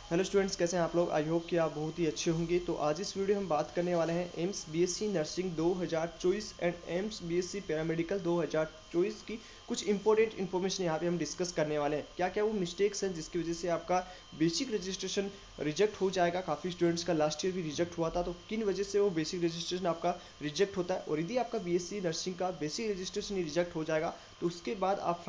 Hello students, कैसे हैं आप लोग। आई होप कि आप बहुत ही अच्छे होंगे। तो आज इस वीडियो हम बात करने वाले हैं AIIMS BSc nursing 2024 and AIIMS BSc paramedical 2024 की कुछ इंपॉर्टेंट इन्फॉर्मेशन यहाँ पे हम डिस्कस करने वाले हैं। क्या क्या वो मिस्टेक्स हैं जिसकी वजह से आपका बेसिक रजिस्ट्रेशन रिजेक्ट हो जाएगा। काफ़ी स्टूडेंट्स का लास्ट ईयर भी रिजेक्ट हुआ था, तो किन वजह से वो बेसिक रजिस्ट्रेशन आपका रिजेक्ट होता है। और यदि आपका बीएससी नर्सिंग का बेसिक रजिस्ट्रेशन ही रिजेक्ट हो जाएगा तो उसके बाद आप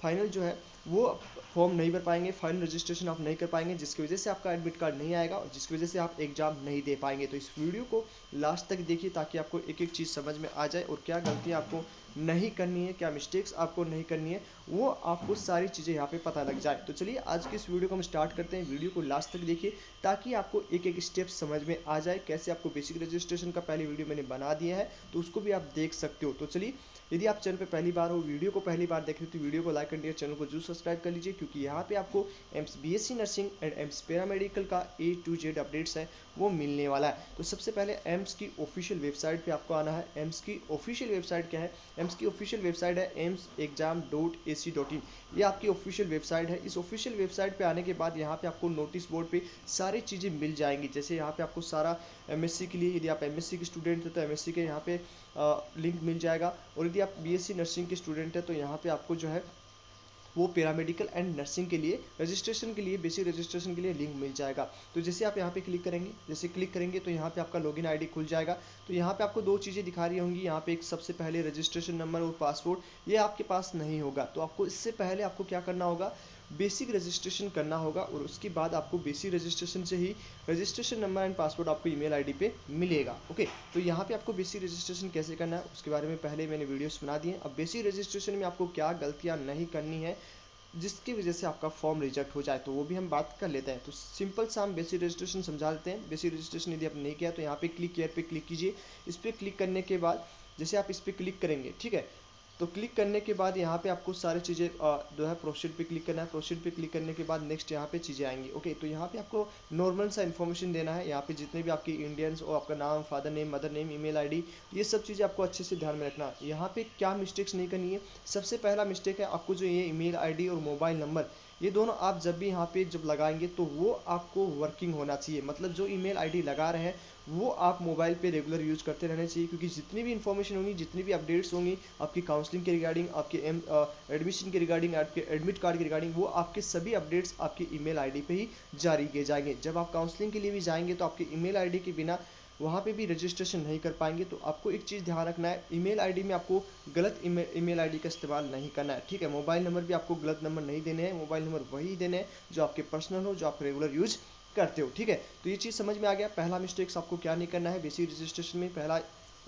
फाइनल जो है वो फॉर्म नहीं भर पाएंगे, फाइनल रजिस्ट्रेशन आप नहीं कर पाएंगे, जिसकी वजह से आपका एडमिट कार्ड नहीं आएगा और जिसकी वजह से आप एग्जाम नहीं दे पाएंगे। तो इस वीडियो को लास्ट तक देखिए ताकि आपको एक एक चीज़ समझ में आ जाए और क्या गलतियां आपको नहीं करनी है, क्या मिस्टेक्स आपको नहीं करनी है, वो आपको सारी चीज़ें यहाँ पे पता लग जाए। तो चलिए आज की इस वीडियो को हम स्टार्ट करते हैं। वीडियो को लास्ट तक देखिए ताकि आपको एक एक स्टेप समझ में आ जाए। कैसे आपको बेसिक रजिस्ट्रेशन का पहले वीडियो मैंने बना दिया है, तो उसको भी आप देख सकते हो। तो चलिए, यदि आप चैनल पे पहली बार हो, वीडियो को पहली बार देख रहे हो, तो वीडियो को लाइक कर दिए, चैनल को जरूर सब्सक्राइब कर लीजिए, क्योंकि यहाँ पे आपको AIIMS BSc nursing and AIIMS paramedical का A to Z अपडेट्स है वो मिलने वाला है। तो सबसे पहले एम्स की ऑफिशियल वेबसाइट पे आपको आना है। एम्स की ऑफिशियल वेबसाइट क्या है? एम्स की ऑफिशियल वेबसाइट है emsexam.ac.in। ये आपकी ऑफिशियल वेबसाइट है। इस ऑफिशियल वेबसाइट पे आने के बाद यहाँ पे आपको नोटिस बोर्ड पे सारी चीज़ें मिल जाएंगी। जैसे यहाँ पे आपको सारा एमएससी के लिए, यदि आप एमएससी के स्टूडेंट हैं तो एमएससी के यहाँ पे लिंक मिल जाएगा। और यदि आप बीएससी नर्सिंग के स्टूडेंट हैं तो यहाँ पे आपको जो है वो पैरामेडिकल एंड नर्सिंग के लिए रजिस्ट्रेशन के लिए, बेसिक रजिस्ट्रेशन के लिए लिंक मिल जाएगा। तो जैसे आप यहाँ पे क्लिक करेंगे, जैसे क्लिक करेंगे तो यहाँ पे आपका लॉगिन आईडी खुल जाएगा। तो यहाँ पे आपको दो चीज़ें दिखा रही होंगी। यहाँ पे एक सबसे पहले रजिस्ट्रेशन नंबर और पासवर्ड, ये आपके पास नहीं होगा। तो आपको इससे पहले आपको क्या करना होगा, बेसिक रजिस्ट्रेशन करना होगा और उसके बाद आपको बेसिक रजिस्ट्रेशन से ही रजिस्ट्रेशन नंबर एंड पासवर्ड आपको ईमेल आईडी पे मिलेगा। ओके, तो यहाँ पे आपको बेसिक रजिस्ट्रेशन कैसे करना है उसके बारे में पहले मैंने वीडियोस बना दिए हैं। अब बेसिक रजिस्ट्रेशन में आपको क्या गलतियाँ नहीं करनी है जिसकी वजह से आपका फॉर्म रिजेक्ट हो जाए, तो वो भी हम बात कर लेते हैं। तो सिंपल सा हम बेसिक रजिस्ट्रेशन समझा लेते हैं। बेसिक रजिस्ट्रेशन यदि आपने नहीं किया तो यहाँ पे क्लिक केयर पे क्लिक कीजिए। इस पर क्लिक करने के बाद जैसे आप इस पर क्लिक करेंगे, ठीक है, तो क्लिक करने के बाद यहाँ पे आपको सारी चीज़ें जो है प्रोसीड पे क्लिक करना है। प्रोसीड पे क्लिक करने के बाद नेक्स्ट यहाँ पे चीज़ें आएंगी। ओके, तो यहाँ पे आपको नॉर्मल सा इन्फॉर्मेशन देना है। यहाँ पे जितने भी आपके इंडियंस और आपका नाम, father name, mother name, email ID, ये सब चीज़ें आपको अच्छे से ध्यान में रखना है। यहाँ पे क्या मिस्टेक्स नहीं करनी है। सबसे पहला मिस्टेक है आपको जो ये ईमेल आईडी और मोबाइल नंबर, ये दोनों आप जब भी यहाँ पे जब लगाएंगे तो वो आपको वर्किंग होना चाहिए। मतलब जो ईमेल आईडी लगा रहे हैं वो आप मोबाइल पे रेगुलर यूज़ करते रहने चाहिए, क्योंकि जितनी भी इन्फॉर्मेशन होंगी, जितनी भी अपडेट्स होंगी आपकी काउंसलिंग के रिगार्डिंग, आपके एडमिशन के रिगार्डिंग, आपके एडमिट कार्ड के रिगार्डिंग, वो आपके सभी अपडेट्स आपके ईमेल आईडी पे ही जारी किए जाएंगे। जब आप काउंसलिंग के लिए भी जाएंगे तो आपके ईमेल आईडी के बिना वहाँ पे भी रजिस्ट्रेशन नहीं कर पाएंगे। तो आपको एक चीज़ ध्यान रखना है, ईमेल आईडी में आपको गलत ईमेल आईडी का इस्तेमाल नहीं करना है, ठीक है। मोबाइल नंबर भी आपको गलत नंबर नहीं देने हैं। मोबाइल नंबर वही देने हैं जो आपके पर्सनल हो, जो आप रेगुलर यूज करते हो, ठीक है। तो ये चीज़ समझ में आ गया। पहला मिस्टेक्स आपको क्या नहीं करना है बेसिक रजिस्ट्रेशन में।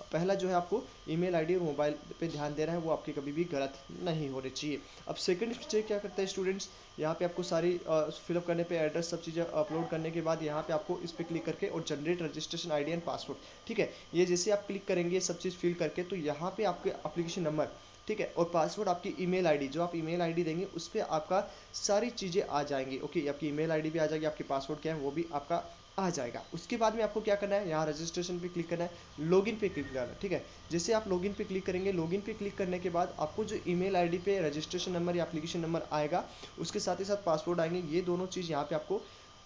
पहला जो है आपको ईमेल आईडी और मोबाइल पे ध्यान देना है, वो आपके कभी भी गलत नहीं होने चाहिए। अब सेकंड मिस्टेक क्या करते हैं स्टूडेंट्स, यहाँ पे आपको सारी फिलअप करने पे एड्रेस सब चीज़ें अपलोड करने के बाद यहाँ पे आपको इस पर क्लिक करके और generate registration ID and password, ठीक है, ये जैसे आप क्लिक करेंगे सब चीज़ फिल करके तो यहाँ पे आपके एप्लीकेशन नंबर, ठीक है, और पासवर्ड आपकी ईमेल आईडी, जो आप ईमेल आईडी देंगे उस पर आपका सारी चीज़ें आ जाएंगी। ओके, आपकी ईमेल आईडी भी आ जाएगी, आपके पासवर्ड क्या है वो भी आपका आ जाएगा। उसके बाद में आपको क्या करना है, यहाँ रजिस्ट्रेशन पे क्लिक करना है, लॉगिन पे क्लिक करना है, ठीक है। जैसे आप लॉगिन पे क्लिक करेंगे, लॉगिन पे क्लिक करने के बाद आपको जो ईमेल आईडी पे रजिस्ट्रेशन नंबर या एप्लीकेशन नंबर आएगा उसके साथ ही साथ पासवर्ड आएंगे। ये दोनों चीज़ यहाँ पे आपको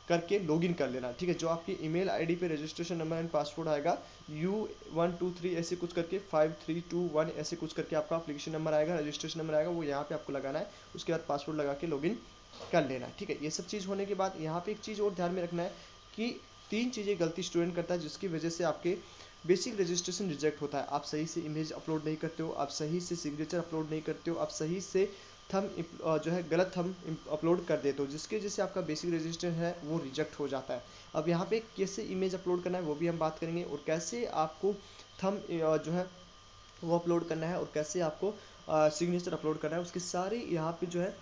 करके लॉगिन कर लेना, ठीक है। जो आपकी ईमेल आईडी पे रजिस्ट्रेशन नंबर एंड पासवर्ड आएगा U123 ऐसे कुछ करके 5321 ऐसे कुछ करके आपका एप्लीकेशन नंबर आएगा, रजिस्ट्रेशन नंबर आएगा, वो यहाँ पे आपको लगाना है। उसके बाद पासवर्ड लगा के लॉगिन कर लेना है, ठीक है। ये सब चीज़ होने के बाद यहाँ पे एक चीज़ और ध्यान में रखना है कि तीन चीज़ें गलती स्टूडेंट करता है जिसकी वजह से आपके बेसिक रजिस्ट्रेशन रिजेक्ट होता है। आप सही से इमेज अपलोड नहीं करते हो, आप सही से सिग्नेचर अपलोड नहीं करते हो, आप सही से थम जो है गलत थम अपलोड कर देते हो, जिसकी वजह से आपका बेसिक रजिस्ट्रेशन है वो रिजेक्ट हो जाता है। अब यहाँ पे कैसे इमेज अपलोड करना है वो भी हम बात करेंगे, और कैसे आपको थम जो है वो अपलोड करना है, और कैसे आपको सिग्नेचर अपलोड करना है, उसकी सारी यहाँ पे जो है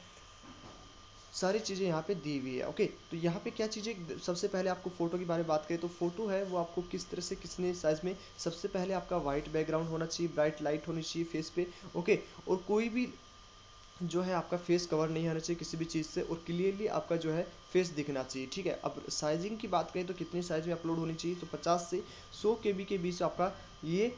सारी चीज़ें यहाँ पे दी हुई है। ओके, तो यहाँ पे क्या चीज़ें, सबसे पहले आपको फोटो के बारे में बात करें तो फोटो है वो आपको किस तरह से कितने साइज में, सबसे पहले आपका वाइट बैकग्राउंड होना चाहिए, ब्राइट लाइट होनी चाहिए फेस पे। ओके, और कोई भी जो है आपका फेस कवर नहीं होना चाहिए किसी भी चीज़ से, और क्लियरली आपका जो है फेस दिखना चाहिए, ठीक है। अब साइजिंग की बात करें तो कितनी साइज में अपलोड होनी चाहिए, तो 50 से 100 KB के बीच आपका ये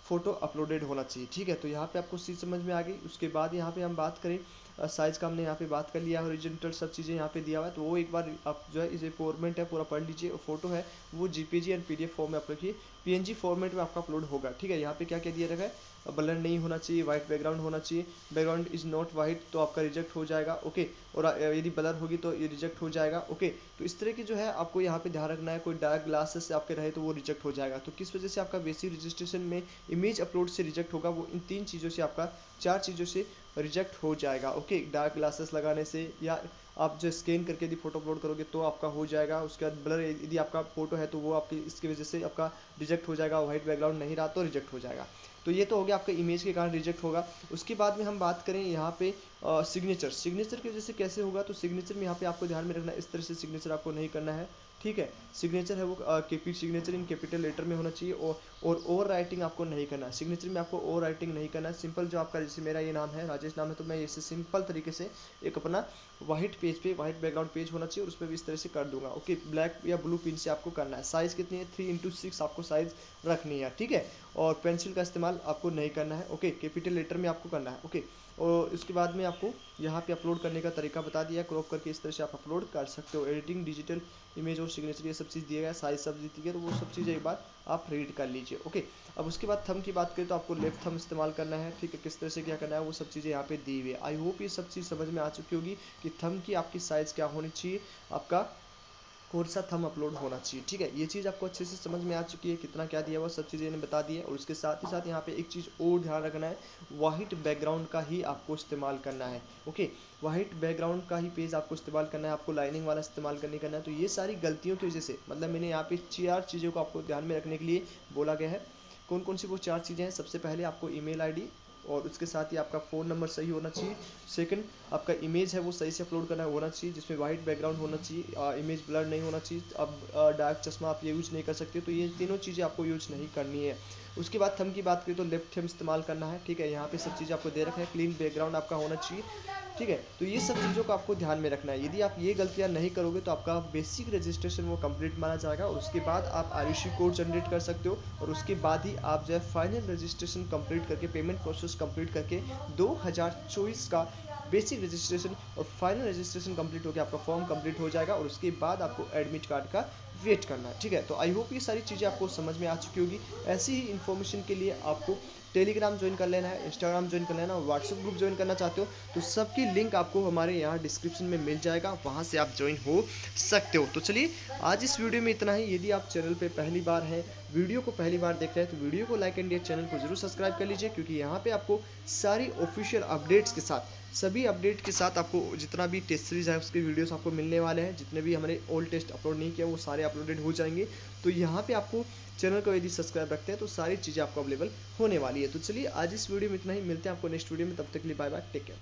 फोटो अपलोडेड होना चाहिए, ठीक है। तो यहाँ पे आपको चीज़ समझ में आ गई। उसके बाद यहाँ पे हम बात करें साइज़ का हमने यहाँ पे बात कर लिया, हॉरिजॉन्टल सब चीज़ें यहाँ पे दिया हुआ है, तो वो एक बार आप जो है इसे फॉर्मेट है पूरा पढ़ लीजिए। और फोटो है वो JPG एंड PDF फॉर्म में आप रखिए, PNG फॉर्मेट में आपका अपलोड होगा, ठीक है। यहाँ पे क्या क्या दिया रखा है, ब्लर नहीं होना चाहिए, वाइट बैकग्राउंड होना चाहिए, बैकग्राउंड इज नॉट वाइट तो आपका रिजेक्ट हो जाएगा, ओके। और यदि ब्लर होगी तो ये रिजेक्ट हो जाएगा, ओके। तो इस तरह की जो है आपको यहाँ पे ध्यान रखना है। कोई डार्क ग्लासेस से आपके रहे तो वो रिजेक्ट हो जाएगा। तो किस वजह से आपका बेसिक रजिस्ट्रेशन में इमेज अपलोड से रिजेक्ट होगा, वो इन 3 चीज़ों से आपका 4 चीज़ों से रिजेक्ट हो जाएगा, ओके। डार्क ग्लासेस लगाने से, या आप जो स्कैन करके यदि फोटो अपलोड करोगे तो आपका हो जाएगा। उसके बाद ब्लर यदि आपका फोटो है तो वो आपकी इसकी वजह से आपका रिजेक्ट हो जाएगा। वाइट बैकग्राउंड नहीं रहा तो रिजेक्ट हो जाएगा। तो ये तो हो गया आपका इमेज के कारण रिजेक्ट होगा। उसके बाद में हम बात करें यहाँ पे सिग्नेचर की वजह से कैसे होगा, तो सिग्नेचर में यहाँ पे आपको ध्यान में रखना है, इस तरह से सिग्नेचर आपको नहीं करना है, ठीक है। सिग्नेचर है वो सिग्नेचर इन कैपिटल लेटर में होना चाहिए, और ओवर राइटिंग आपको नहीं करना है। सिग्नेचर में आपको ओवर राइटिंग नहीं करना है। सिंपल जो आपका, जैसे मेरा ये नाम है, राजेश नाम है, तो मैं इसे सिंपल तरीके से एक अपना वाइट पेज पे, वाइट बैकग्राउंड पेज होना चाहिए और उस पर भी इस तरह से कर दूंगा, ओके। ब्लैक या ब्लू पेन से आपको करना है। साइज़ कितनी है, 3x6 आपको साइज़ रखनी है, ठीक है। और पेंसिल का इस्तेमाल आपको नहीं करना है, ओके। कैपिटल लेटर में आपको करना है, ओके। और इसके बाद में आपको यहाँ पे अपलोड करने का तरीका बता दिया, क्रॉप करके इस तरह से आप अपलोड कर सकते हो। एडिटिंग, डिजिटल इमेज और सिग्नेचर ये सब चीज़ दिया गया, साइज सब दी गई, तो वो सब चीज़ें एक बार आप रीड कर लीजिए, ओके। अब उसके बाद थंब की बात करें तो आपको लेफ्ट थंब इस्तेमाल करना है, ठीक है। किस तरह से क्या करना है वो सब चीज़ें यहाँ पे दी हुई है। आई होप ये सब चीज़ समझ में आ चुकी होगी कि थंब की आपकी साइज़ क्या होनी चाहिए, आपका कौन सा थंब अपलोड होना चाहिए, ठीक है। ये चीज़ आपको अच्छे से समझ में आ चुकी है, कितना क्या दिया हुआ सब चीज़ें इन्हें बता दी है। और उसके साथ ही साथ यहाँ पे एक चीज़ और ध्यान रखना है, वाइट बैकग्राउंड का ही आपको इस्तेमाल करना है, ओके। वाइट बैकग्राउंड का ही पेज आपको इस्तेमाल करना है, आपको लाइनिंग वाला इस्तेमाल नहीं करना है। तो ये सारी गलतियों की वजह से, मतलब मैंने यहाँ पे 4 चीज़ों को आपको ध्यान में रखने के लिए बोला गया है। कौन कौन सी वो 4 चीज़ें हैं, सबसे पहले आपको ईमेल आईडी और उसके साथ ही आपका फ़ोन नंबर सही होना चाहिए। सेकंड, आपका इमेज है वो सही से अपलोड करना होना चाहिए, जिसमें वाइट बैकग्राउंड होना चाहिए, इमेज ब्लर नहीं होना चाहिए। अब डार्क चश्मा आप ये यूज़ नहीं कर सकते, तो ये तीनों चीज़ें आपको यूज़ नहीं करनी है। उसके बाद थंब की बात करें तो लेफ्ट थंब इस्तेमाल करना है, ठीक है। यहाँ पे सब चीज़ आपको दे रखा है, क्लीन बैकग्राउंड आपका होना चाहिए, ठीक है। तो ये सब चीज़ों को आपको ध्यान में रखना है। यदि आप ये गलतियाँ नहीं करोगे तो आपका बेसिक रजिस्ट्रेशन वो कंप्लीट माना जाएगा, और उसके बाद आप RUC कोड जनरेट कर सकते हो, और उसके बाद ही आप जो है फाइनल रजिस्ट्रेशन कंप्लीट करके, पेमेंट प्रोसेस कंप्लीट करके 2024 का बेसिक रजिस्ट्रेशन और फाइनल रजिस्ट्रेशन कंप्लीट होकर आपका फॉर्म कंप्लीट हो जाएगा, और उसके बाद आपको एडमिट कार्ड का वेट करना है, ठीक है। तो आई होप ये सारी चीज़ें आपको समझ में आ चुकी होगी। ऐसी ही इन्फॉर्मेशन के लिए आपको टेलीग्राम ज्वाइन कर लेना है, इंस्टाग्राम ज्वाइन कर लेना, व्हाट्सएप ग्रुप ज्वाइन करना चाहते हो तो सबकी लिंक आपको हमारे यहाँ डिस्क्रिप्शन में मिल जाएगा, वहाँ से आप ज्वाइन हो सकते हो। तो चलिए आज इस वीडियो में इतना ही। यदि आप चैनल पे पहली बार हैं, वीडियो को पहली बार देख रहे हैं, तो वीडियो को लाइक एंड चैनल को जरूर सब्सक्राइब कर लीजिए, क्योंकि यहाँ पे आपको सारी ऑफिशियल अपडेट्स के साथ, सभी अपडेट के साथ आपको जितना भी टेस्ट सीरीज है उसके वीडियोस आपको मिलने वाले हैं। जितने भी हमारे ओल्ड टेस्ट अपलोड नहीं किया वो सारे अपलोडेड हो जाएंगे। तो यहाँ पे आपको चैनल को यदि सब्सक्राइब रखते हैं तो सारी चीज़ें आपको अवेलेबल होने वाली है। तो चलिए आज इस वीडियो में इतना ही, मिलते हैं आपको नेक्स्ट वीडियो में, तब तक के लिए बाय बाय, टेक केयर।